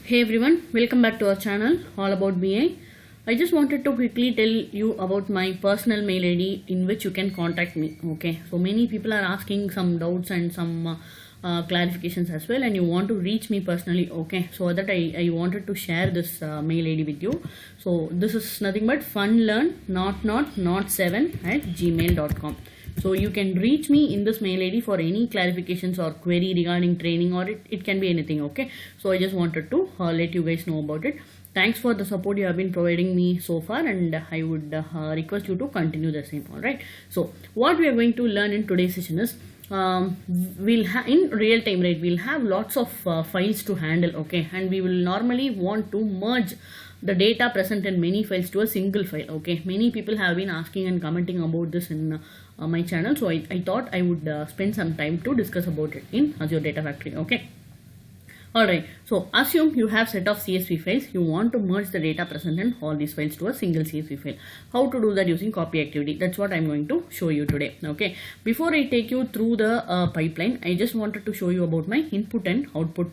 Hey everyone, welcome back to our channel all about BI. I just wanted to quickly tell you about my personal mail ID in which you can contact me. Okay, so many people are asking some doubts and some clarifications as well, and you want to reach me personally. Okay, so that I wanted to share this mail ID with you. So this is nothing but funlearn7@gmail.com. So you can reach me in this mail ID for any clarifications or query regarding training, or it can be anything. Okay, so I just wanted to let you guys know about it. Thanks for the support you have been providing me so far, and I would request you to continue the same. Alright, so what we are going to learn in today's session is we'll in real time, right? We'll have lots of files to handle. Okay, and we will normally want to merge the data present in many files to a single file. Okay, many people have been asking and commenting about this in my channel, so I thought I would spend some time to discuss about it in Azure Data Factory. Okay, alright, so assume you have set of CSV files. You want to merge the data present in all these files to a single CSV file. How to do that using copy activity? That's what I'm going to show you today. Okay, before I take you through the pipeline, I just wanted to show you about my input and output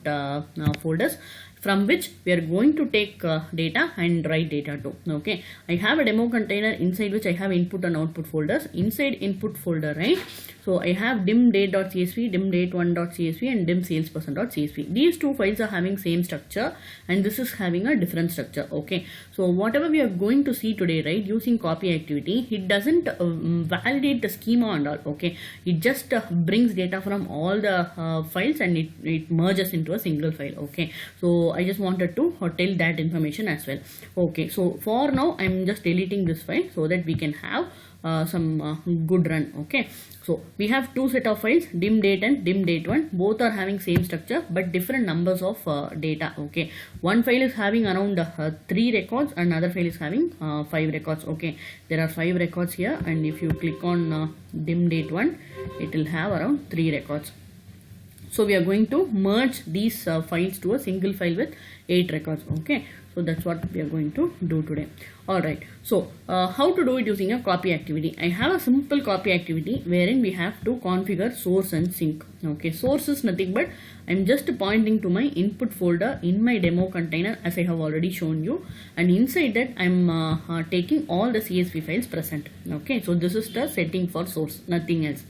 folders, from which we are going to take data and write data to. Okay, I have a demo container inside which I have input and output folders. Inside input folder, right, so I have dim.date.csv, dim.date1.csv and dim.salesperson.csv. These two files are having same structure, and this is having a different structure. Okay, so whatever we are going to see today, right, using copy activity, it doesn't validate the schema and all. Okay, it just brings data from all the files and it merges into a single file. Okay, so I just wanted to tell that information as well. Okay, so for now I'm just deleting this file so that we can have some good run. Okay, so we have two set of files, dim.date and dim.date1. Both are having same structure but different numbers of data. Okay, one file is having around 3 records, another file is having 5 records. Okay, there are 5 records here, and if you click on dim.date1, it will have around 3 records. So we are going to merge these files to a single file with 8 records. Okay, so that's what we are going to do today. Alright, so how to do it using a copy activity? I have a simple copy activity wherein we have to configure source and sync. Okay, source is nothing but I'm just pointing to my input folder in my demo container as I have already shown you, and inside that I'm taking all the CSV files present. Okay, so this is the setting for source, nothing else.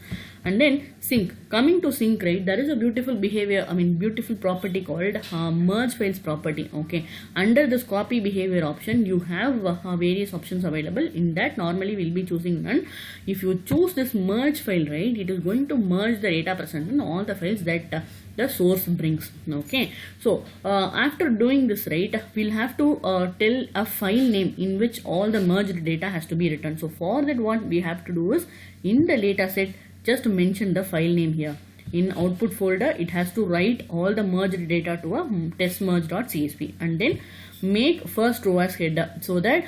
And then sync, coming to sync, right, there is a beautiful behavior, beautiful property called merge files property. Okay, under this copy behavior option you have various options available. In that normally we'll be choosing none. If you choose this merge file, right, it is going to merge the data present in all the files that the source brings. Okay, so after doing this, right, we'll have to tell a file name in which all the merged data has to be written. So for that, what we have to do is in the data set just mention the file name here. In output folder it has to write all the merged data to a testmerge.csv, and then make first row as header, so that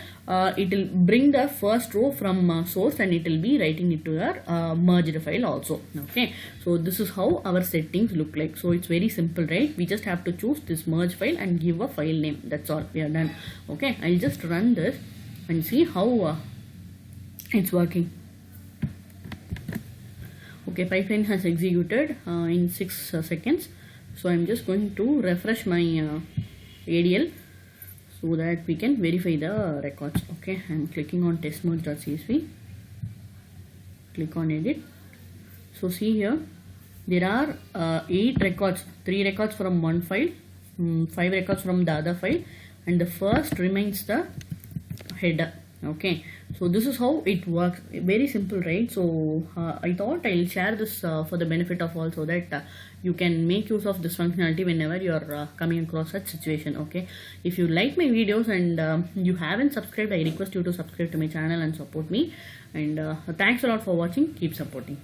it will bring the first row from source and it will be writing it to your merged file also. Okay, so this is how our settings look like. So it's very simple, right? We just have to choose this merge file and give a file name. That's all, we are done. Okay, I'll just run this and see how it's working. Okay, pipeline has executed in 6 seconds. So I'm just going to refresh my ADL so that we can verify the records. Okay, I'm clicking on testmerge.csv, click on edit. So see here, there are 8 records, 3 records from one file, 5 records from the other file, and the first remains the header. Okay, so this is how it works. Very simple, right? So I thought I'll share this for the benefit of all, so that you can make use of this functionality whenever you're coming across such situation. Okay, if you like my videos and you haven't subscribed, I request you to subscribe to my channel and support me. And thanks a lot for watching. Keep supporting.